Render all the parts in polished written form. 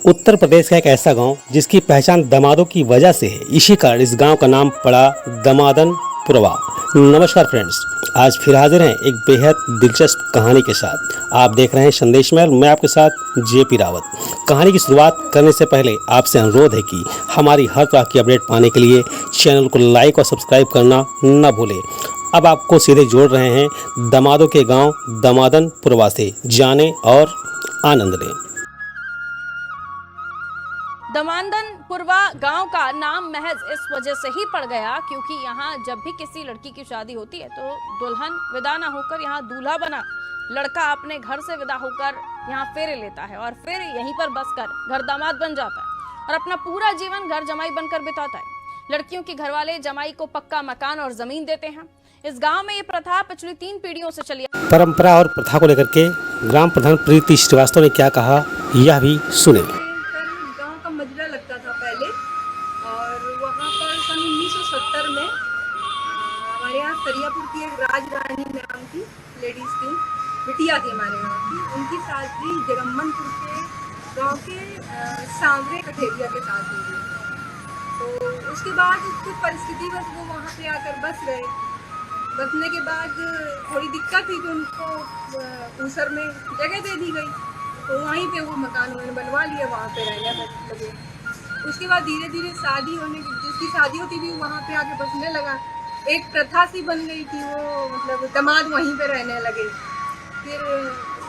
उत्तर प्रदेश का एक ऐसा गांव जिसकी पहचान दमादों की वजह से है। इसी कारण इस गांव का नाम पड़ा दमादनपुरवा। नमस्कार फ्रेंड्स, आज फिर हाजिर हैं एक बेहद दिलचस्प कहानी के साथ। आप देख रहे हैं संदेश महल, मैं आपके साथ जेपी रावत। कहानी की शुरुआत करने से पहले आपसे अनुरोध है कि हमारी हर तरह की अपडेट पाने के लिए चैनल को लाइक और सब्सक्राइब करना न भूलें। अब आपको सीधे जोड़ रहे हैं दमादों के गांव दमादनपुरवा से, जाने और आनंद लें। दमादनपुरवा गांव का नाम महज इस वजह से ही पड़ गया क्योंकि यहाँ जब भी किसी लड़की की शादी होती है तो दुल्हन विदा ना होकर यहाँ दूल्हा बना लड़का अपने घर से विदा होकर यहाँ फेरे लेता है और फिर यहीं पर बसकर घर दामाद बन जाता है और अपना पूरा जीवन घर जमाई बनकर बिताता है। लड़कियों के घर वाले जमाई को पक्का मकान और जमीन देते हैं। इस गांव में ये प्रथा पिछली 3 पीढ़ियों से चली परंपरा और प्रथा को लेकर के ग्राम प्रधान प्रीति श्रीवास्तव ने क्या कहा, यह भी सुने। गांव का मजरा लगता था पहले और वहाँ पर सन 1970 में हमारे यहाँ सरियापुर की एक राजरानी नाम की लेडीज थी, बिटिया थी हमारे गाँव की। उनकी शादी जगम्मनपुर के गांव के सांवरे कठेरिया के साथ हुई। तो उसके बाद कुछ परिस्थिति बस वो वहाँ पे आकर बस गए। बसने के बाद थोड़ी दिक्कत थी तो उनको ऊसर में जगह दे दी गई, तो वहीं पे वो मकान उन्होंने बनवा लिया, वहाँ पे रहने लगे। उसके बाद धीरे धीरे शादी होने की, जिसकी शादी होती थी वहाँ पे आके बसने लगा। एक प्रथा सी बन गई थी, वो मतलब दामाद वहीं पे रहने लगे। फिर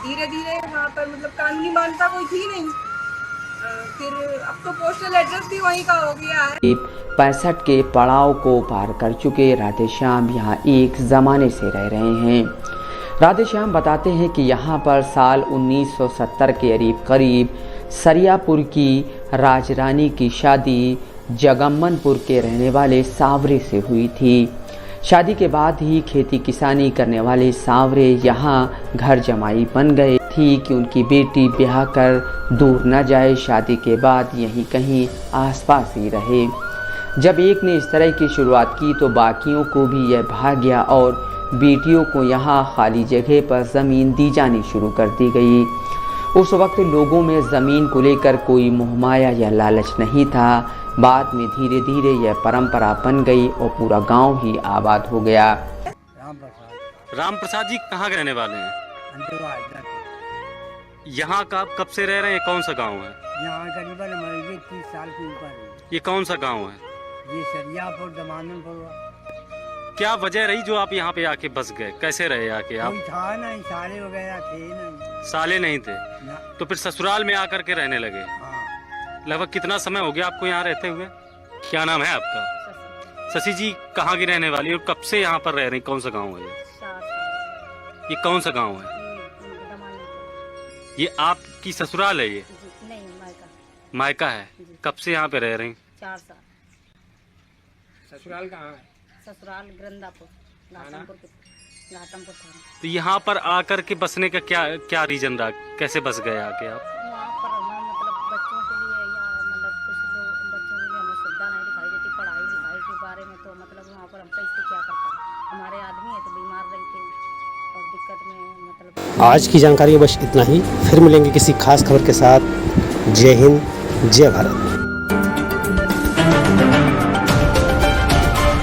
धीरे धीरे वहाँ पर मतलब कानूनी मान्यता कोई थी नहीं। फिर अब तो पोस्टल एड्रेस भी वहीं का हो गया है। 65 के पड़ाव को पार कर चुके राधेश्याम यहाँ एक ज़माने से रह रहे हैं। राधेश्याम बताते हैं कि यहाँ पर साल 1970 के करीब सरियापुर की राजरानी की शादी जगम्मनपुर के रहने वाले सांवरे से हुई थी। शादी के बाद ही खेती किसानी करने वाले सांवरे यहाँ घर जमाई बन गए थी कि उनकी बेटी ब्याह कर दूर न जाए, शादी के बाद यहीं कहीं आसपास ही रहे। जब एक ने इस तरह की शुरुआत की तो बाकियों को भी यह भा गया और बेटियों को यहाँ खाली जगह पर ज़मीन दी जानी शुरू कर दी गई। उस वक्त लोगों में ज़मीन को लेकर कोई मोहमाया या लालच नहीं था। बाद में धीरे धीरे यह परंपरा बन गई और पूरा गांव ही आबाद हो गया। राम प्रसाद जी कहाँ के रहने वाले हैं? यहाँ का कब से रह रहे हैं? कौन सा गांव है? यहाँ करीबन हमारे 30 साल के ऊपर है। ये कौन सा गांव है? ये सरियापुर दमादनपुर। क्या वजह रही जो आप यहाँ पे आके बस गए? कैसे रहे आके आप? कोई था नहीं, साले वगैरह थे नहीं। साले नहीं थे ना। तो फिर ससुराल में आकर के रहने लगे। हाँ। लगभग कितना समय हो गया आपको यहाँ रहते हुए? क्या नाम है आपका? शशि जी कहाँ की रहने वाली और कब से यहाँ पर रह रही? कौन सा गाँव है ये कौन सा गाँव है? ये आपकी ससुराल है? ये नहीं, मायका है। कब से यहाँ पे रह रही? 4 साल। ससुराल कहाँ है? ससुराल गृंदापुर घाटमपुर थाना। तो यहाँ पर आकर के बसने का क्या रीजन रहा? कैसे बस गए आके आप? वहाँ पर हमें मतलब बच्चों के लिए या मतलब कुछ लोग बच्चों के लिए हमें सुविधा नहीं दिखाई देती पढ़ाई लिखाई के बारे में। तो मतलब वहाँ पर हम कैसे क्या कर पाए? हमारे आदमी है तो बीमार रहते और दिक्कत में मतलब। आज की जानकारी में बस इतना ही। फिर मिलेंगे किसी खास खबर के साथ। जय हिंद, जय भारत।